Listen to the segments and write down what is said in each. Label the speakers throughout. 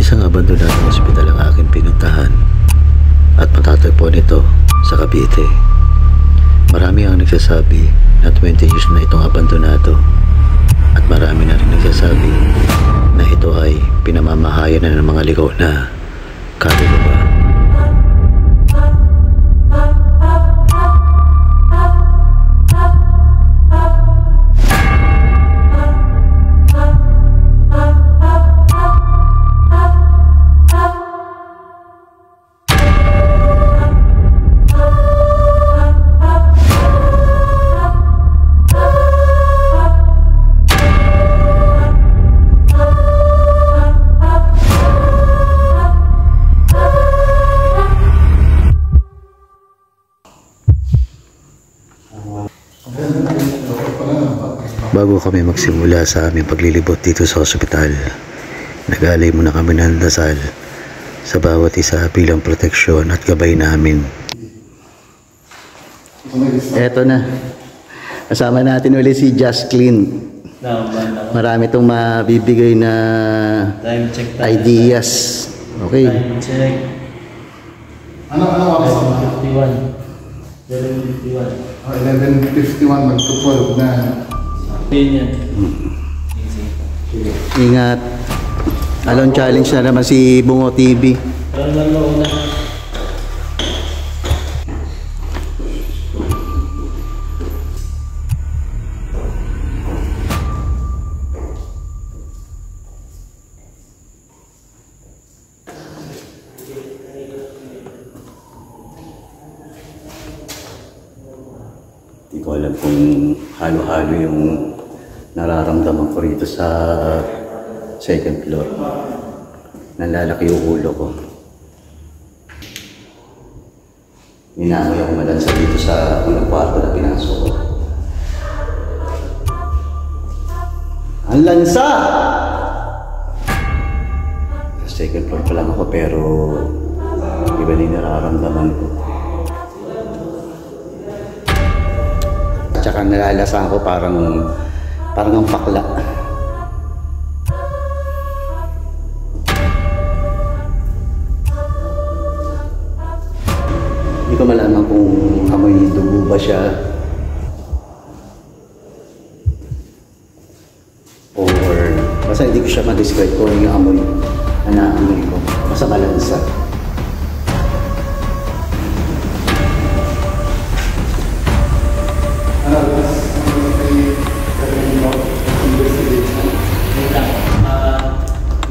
Speaker 1: Isang abandonadong ospital ang aking pinuntahan at matatagpuan ito sa Cavite. Marami ang nagsasabi na 20 years na itong abandonado at marami na rin nagsasabi na ito ay pinamamahayan na ng mga ligaw na kaluluwa. Bago kami magsimula sa aming paglilibot dito sa ospital, nag-alay muna kami ng dasal sa bawat isa bilang proteksyon at gabay namin. Eto na, kasama natin ulit si Jasklin. Marami itong mabibigay na ideas. Okay.
Speaker 2: Time check.
Speaker 3: Ano
Speaker 2: 11:51. 11:51.
Speaker 3: 11:51, mag-12 na.
Speaker 2: Yun yan.
Speaker 1: Ingat. Alon challenge na naman si Bungo TV.
Speaker 2: Pero lalo na.
Speaker 1: Hindi ko alam kung halo-halo yung nararamdaman ko rito sa second floor. Nalalaki yung ulo ko. Minamoy ako malansa dito sa unang kwarto na pinasok ko. Ang lansa! Sa second floor pa lang ako pero iba na yung nararamdaman ko. Tsaka nalalasahan ko parang ang pakla. Hindi ko malaman kung amoy dugo ba siya or basta hindi ko siya ma-describe kung yung amoy na naamoy ko. Basta malansa.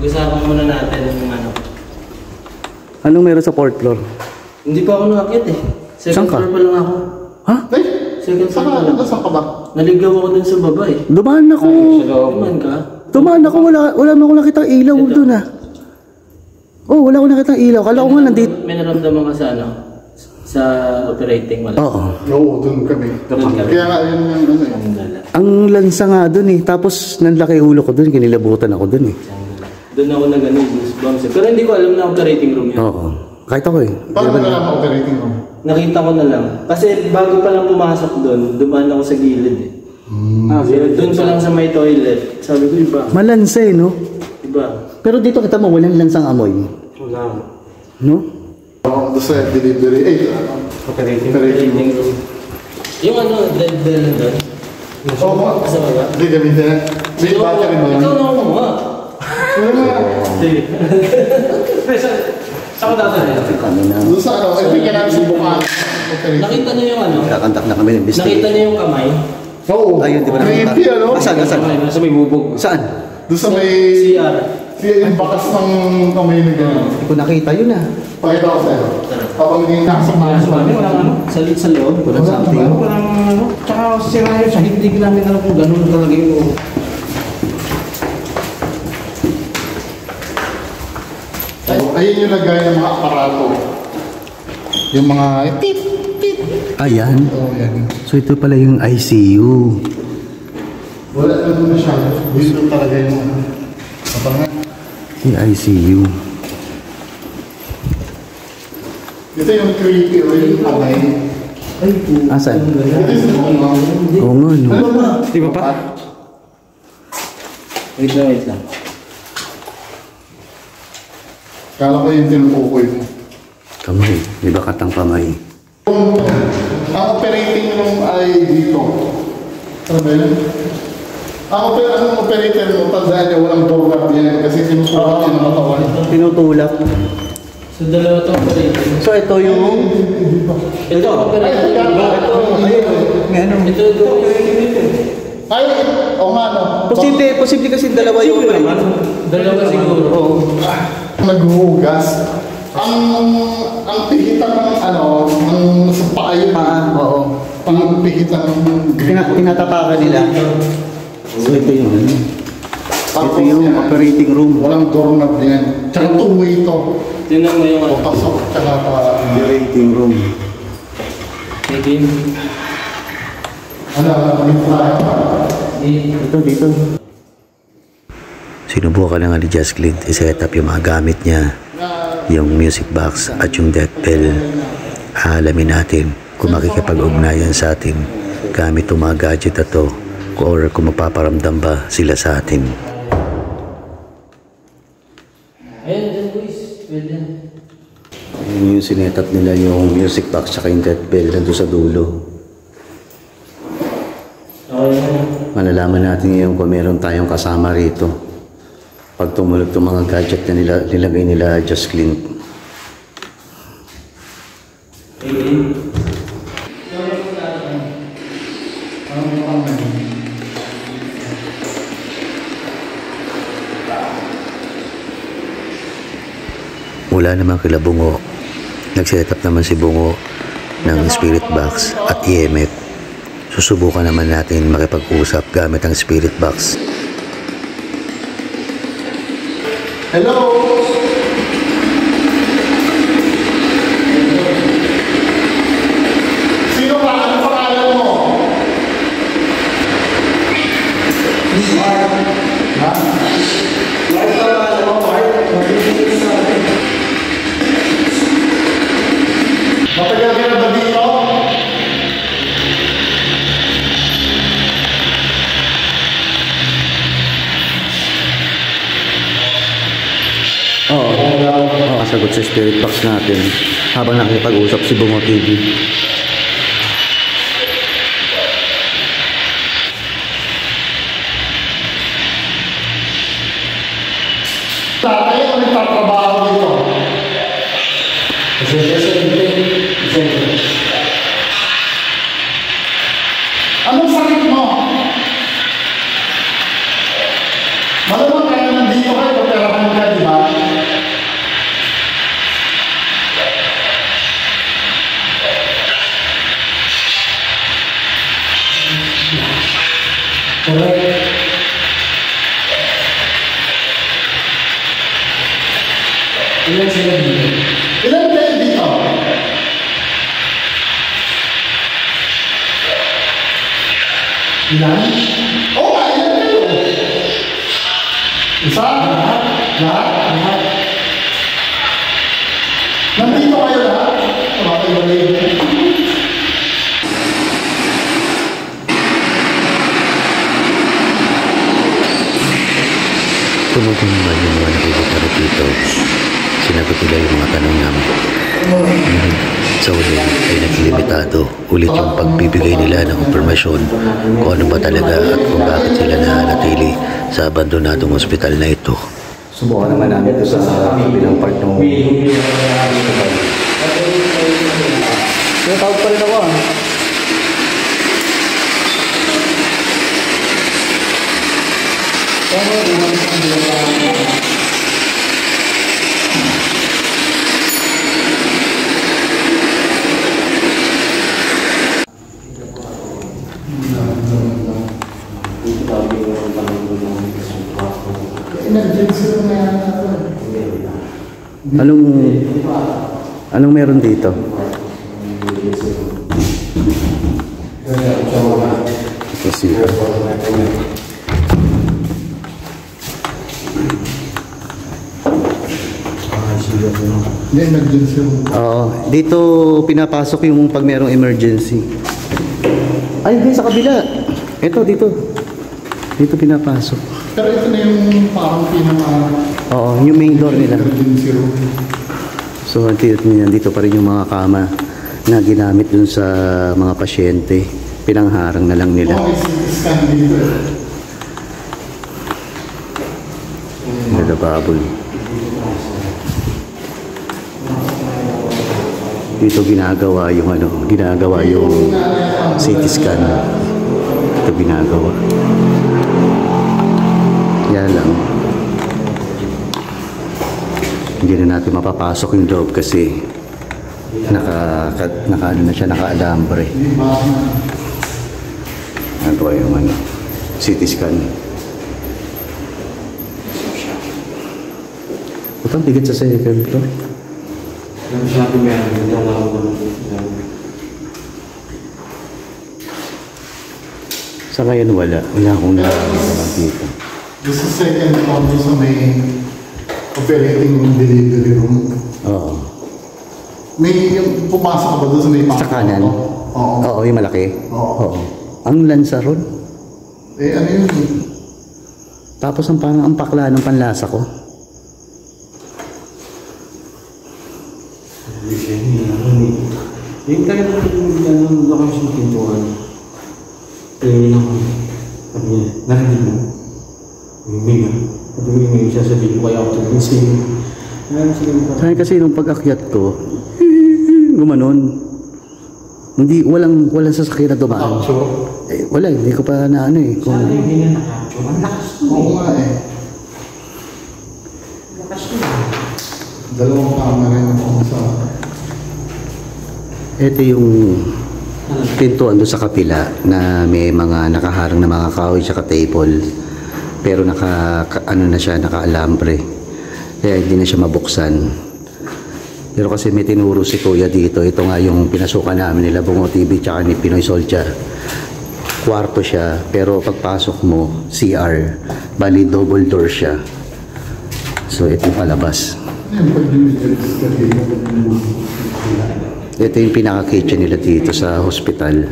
Speaker 2: Usapan muna natin yung ano.
Speaker 1: Anong meron sa fourth floor?
Speaker 2: Hindi pa ako nakakit eh. Second floor pa lang ako.
Speaker 1: Ha?
Speaker 3: Ay,
Speaker 2: Second floor pa lang.
Speaker 3: saan ka ba?
Speaker 2: Naligaw ako dun sa baba eh.
Speaker 1: Dumaan ako.
Speaker 2: Dumaan ka?
Speaker 1: Dumaan ako. Wala mo akong nakita ilaw doon ah. Oh, wala akong nakita ilaw. Kala ko nga nandito.
Speaker 2: May naramdaman ka sa ano? Sa operating wala?
Speaker 1: Oo.
Speaker 3: Oo, doon kami. Kaya nga, yun yung ano eh.
Speaker 1: Ang lansa nga doon eh. Tapos nanlaki ulo ko doon. Kinilabutan ako doon eh.
Speaker 2: Doon ako nag-ano, goosebumps eh. Pero hindi ko alam na operating room yun.
Speaker 1: Oo. Kahit ako eh.
Speaker 3: Paano ka lang operating room?
Speaker 2: Nakita ko na lang. Kasi bago pa lang pumasok doon, dumaan ako sa gilid eh. Doon pa lang sa may toilet. Sabi ko, iba.
Speaker 1: Malansa eh, no?
Speaker 2: Iba.
Speaker 1: Pero dito kita mo, walang lansang amoy.
Speaker 2: Wala.
Speaker 1: No?
Speaker 3: Doon sa delivery. Operating room.
Speaker 2: Yung ano, dead bell na doon.
Speaker 3: Oo nga.
Speaker 2: Sa baba.
Speaker 3: Hindi, gamitin na. May battery ba?
Speaker 2: Ikaw na ako nga. Sige. Saan ko dadalhin?
Speaker 1: Kami na.
Speaker 3: Doon sa ano, hindi ka namin subukan.
Speaker 2: Nakita niyo yung ano?
Speaker 1: Kakantak na kami ng bistig.
Speaker 2: Nakita niyo yung kamay?
Speaker 3: Oo.
Speaker 1: Ayun, di ba nakita?
Speaker 3: Creepy, ano?
Speaker 1: Saan?
Speaker 2: Nasa may bubog.
Speaker 1: Saan?
Speaker 3: Doon sa may...
Speaker 2: CR.
Speaker 3: Yung bakas ng kamay na gano'n.
Speaker 1: Hindi ko nakita yun ah.
Speaker 3: Pakita ko sa'yo. Kapag hindi nakasama sa
Speaker 2: Walang ano? Sa loob?
Speaker 1: Walang something.
Speaker 2: Walang ano? Tsaka sira yun siya. Hindi namin alam kung gano'n talaga yung...
Speaker 3: Ayun yung lagay ng mga aparato. Yung mga... Tit!
Speaker 1: Ayan.
Speaker 3: Oo, yan.
Speaker 1: So ito pala yung ICU.
Speaker 3: Wala naman na siya. Gusto talaga yung ano. Kapag nga.
Speaker 1: Yung ICU.
Speaker 3: Ito yung creepy o yung kamay.
Speaker 2: Ay, po.
Speaker 1: Asan?
Speaker 3: Ito yung kamay.
Speaker 1: Oo nga no.
Speaker 3: Ano ba?
Speaker 2: Di ba pa? Wait lang.
Speaker 3: Kala ko yung tinutukoy mo.
Speaker 1: Kamay, di ba katang kamay?
Speaker 3: Ang operating room ay dito. Ano ba yun? Ang operator mo, tandaan niya, walang doorknob yan kasi tinutulak siya ng katawan.
Speaker 1: Tinutulak.
Speaker 2: So, dalawa to operating.
Speaker 1: So ito yung...
Speaker 2: Ito, operating. Ito,
Speaker 3: Ay, o nga no.
Speaker 1: Posible kasi dalawa yung...
Speaker 2: dalawa siguro.
Speaker 1: Oo.
Speaker 3: Naghuhugas. Ang pihitan ng ng sa paa yun.
Speaker 1: Oo.
Speaker 3: Ang pihitan ng...
Speaker 1: Tinatapakan nila. So ito yung...
Speaker 3: Tapos
Speaker 1: Ito yung
Speaker 3: yan,
Speaker 1: operating room.
Speaker 3: walang doorknob yan. Tsaka two-way ito.
Speaker 2: Tinan mo yung ano.
Speaker 3: Papasok, tsaka pa...
Speaker 1: Operating room.
Speaker 2: May game.
Speaker 1: Ito, dito. Sinubukan na nga ni Just Clint i-set up yung mga gamit niya. Yung music box at yung death bell. Aalamin natin kung makikipag-ugnayan sa atin gamit yung mga gadget na to or kung mapaparamdam ba sila sa atin.
Speaker 2: Ayan, boys. Pwede yan.
Speaker 1: Yung sinet up nila yung music box at yung death bell nandun sa dulo. Malalaman natin ngayon kung meron tayong kasama rito. Pag tumulog itong mga gadget na nilagay nila Just Clint. Wala namang kila Bungo. Nag-set up naman si Bungo ng spirit box at EMF. Susubukan naman natin makipag-usap gamit ang spirit box.
Speaker 3: Hello? Sino ka? Ano pangalan mo? Mark. Ha? Mark pangalan mo, Mark? Matagal ka na ba dito?
Speaker 1: Oo. Kasagot sa spirit box natin habang nakikipag-usap si Bungo TV.
Speaker 3: Tatay, ano nagtatrabaho dito? Anong sakit mo? Malamang kaya nandito kayo, operahan ka, di ba?
Speaker 2: Correct. Ilan sila dito?
Speaker 3: Ilan kayo dito? Ilan? Oo nga, ilan kayo? Isa? Lahat? Lahat? Nandito kayo lahat? Tumatay-balik.
Speaker 1: Tumugon naman yung mga nakikita dito. Sinagot nila yung mga tanong namin. Sa uli ay naglimitado ulit yung pagbibigay nila ng impormasyon kung ano ba talaga at kung bakit sila nananatili sa abandonadong ospital na ito. Subukan naman namin ito sa kabilang part ng hospital. Tinatawag pa rin ako ah. Anong meron dito? Kasi
Speaker 3: emergency room.
Speaker 1: Oo, dito pinapasok yung pag merong emergency. Ay, hindi, sa kabila. Ito, dito. Dito pinapasok.
Speaker 3: Pero ito na yung parang pinaka
Speaker 1: Oo, yung main door nila.
Speaker 3: Emergency room.
Speaker 1: So, dito pa rin yung mga kama na ginamit dun sa mga pasyente. Pinangharang na lang nila.
Speaker 3: Oh, scan dito.
Speaker 1: Nalababol. Dito ginagawa yung CT scan. Ito ginagawa. Yan lang. Hindi na natin mapapasok yung loob kasi naka-alambre. Nagawa yung CT scan. Utang bigat sa second floor. Sa ngayon wala akong nararamdaman dito.
Speaker 3: This is second floor sa may operating delivery room.
Speaker 1: Oo.
Speaker 3: May yung pumasok ka ba doon sa may
Speaker 1: Sa kanan?
Speaker 3: Oo.
Speaker 1: Oo, yung malaki?
Speaker 3: Oo.
Speaker 1: Ang lansa ron.
Speaker 3: Ano yun?
Speaker 1: Tapos parang ang pakla ng panlasa ko.
Speaker 2: Yung kaya ng location ng pintuan. Tingin ako. Sabi niya, narinig mo. Huminga. Sabi mo yung sasabihin ko kaya ako tumising.
Speaker 1: Kaya kasi nung pag-akyat ko, gumanon. Walang sasakyan na dumaan. Wala, hindi ko pa na ano eh.
Speaker 2: Sana yung hinga na capture. Ang lakas to.
Speaker 3: Oo nga eh.
Speaker 2: Lakas to.
Speaker 3: Dalawang camera yung ako sa...
Speaker 1: Ito yung pintuan doon sa kapila na may mga nakaharang na mga kahoy at table. Pero naka-alambre. Kaya hindi na siya mabuksan. Pero kasi may tinuro si Kuya dito. Ito nga yung pinasukan namin nila Bungo TV tsaka ni Pinoy Soldier. Kwarto siya. Pero pagpasok mo, CR. Bali double door siya. So ito yung palabas. Ito yung pinaka-kitchen nila dito sa hospital.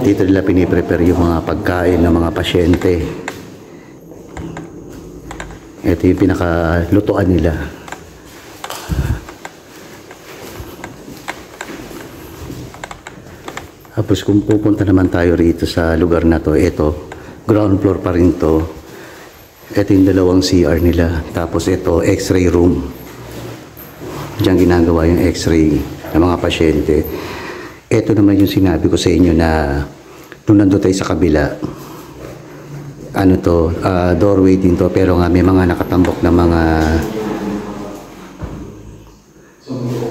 Speaker 1: Dito nila piniprepare yung mga pagkain ng mga pasyente. Ito yung pinaka-lutuan nila. Tapos kung pupunta naman tayo rito sa lugar na to, ito, ground floor pa rin to. Ito yung dalawang CR nila. Tapos ito, x-ray room. Diyan ginagawa yung x-ray ng mga pasyente. Ito naman yung sinabi ko sa inyo na nung nandun tayo sa kabila, doorway din to, pero nga may mga nakatambok na mga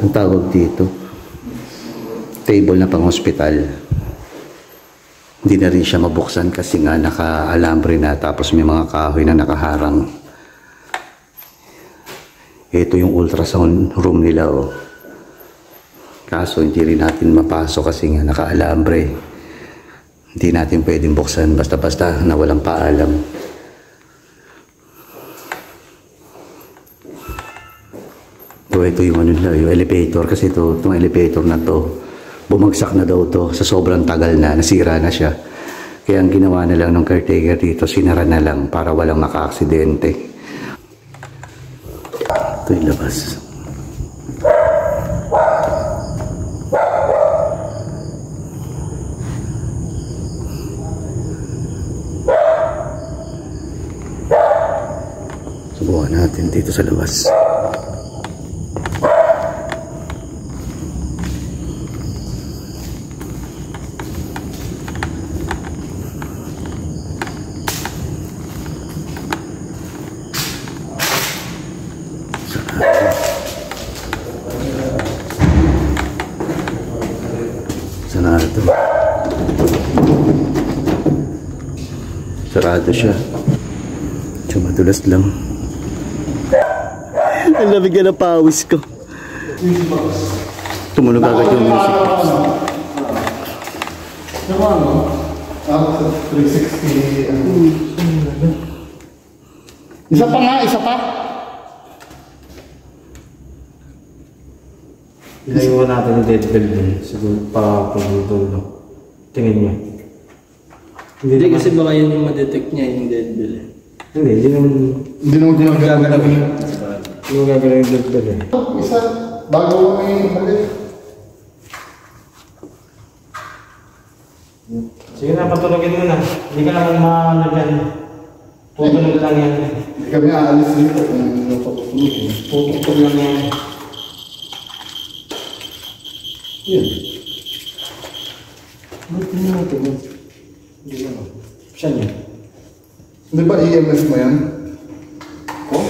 Speaker 1: ang tawag dito, table na pang hospital. Hindi na rin siya mabuksan kasi nga naka-alambre na, tapos may mga kahoy na nakaharang. Ito yung ultrasound room nila, oh. Kaso hindi rin natin mapasok kasi nga naka-alambre. Hindi natin pwedeng buksan basta-basta na walang paalam. Ito yung yung elevator kasi itong elevator na to, bumagsak na daw to sa sobrang tagal na, nasira na siya. Kaya ang ginawa na lang ng caretaker dito, sinara na lang para walang maka-aksidente. Ito yung labas. Subukan natin dito sa labas. Sarado. Sarado siya. Madulas lang. Ang lamig na pawis ko. Tumunog agad yung music.
Speaker 3: Naman, no? 360. Isa pa nga, isa pa.
Speaker 2: Ilagay natin yung dead bell din. Siguro pa pag-dulo. Tingin niyo.
Speaker 4: Hindi kasi baka yun yung ma-detect niya yung dead bell.
Speaker 2: Hindi naman...
Speaker 3: Hindi naman gumagalaw.
Speaker 2: Hindi mo gagawin yung blood bed eh.
Speaker 3: Isa, bago kami umalis.
Speaker 2: Sige na, patulogin mo na. Hindi ka naman maano dyan. Tutulog lang yan.
Speaker 3: Hindi kami aalis dito kung napapatulog eh.
Speaker 2: Tutulog lang yan.
Speaker 3: Yan.
Speaker 2: Ba't hindi natin yun? Hindi ko naman. Saan yan?
Speaker 3: Di ba EMS mo yan? Oh?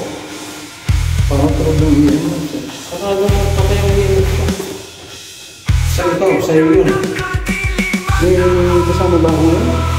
Speaker 3: Parang tulog ng EMS.
Speaker 2: Saka mo patay ang hihimot ko. Sa'yo ito, sa'yo yun.
Speaker 3: May kasama ba ako ngayon?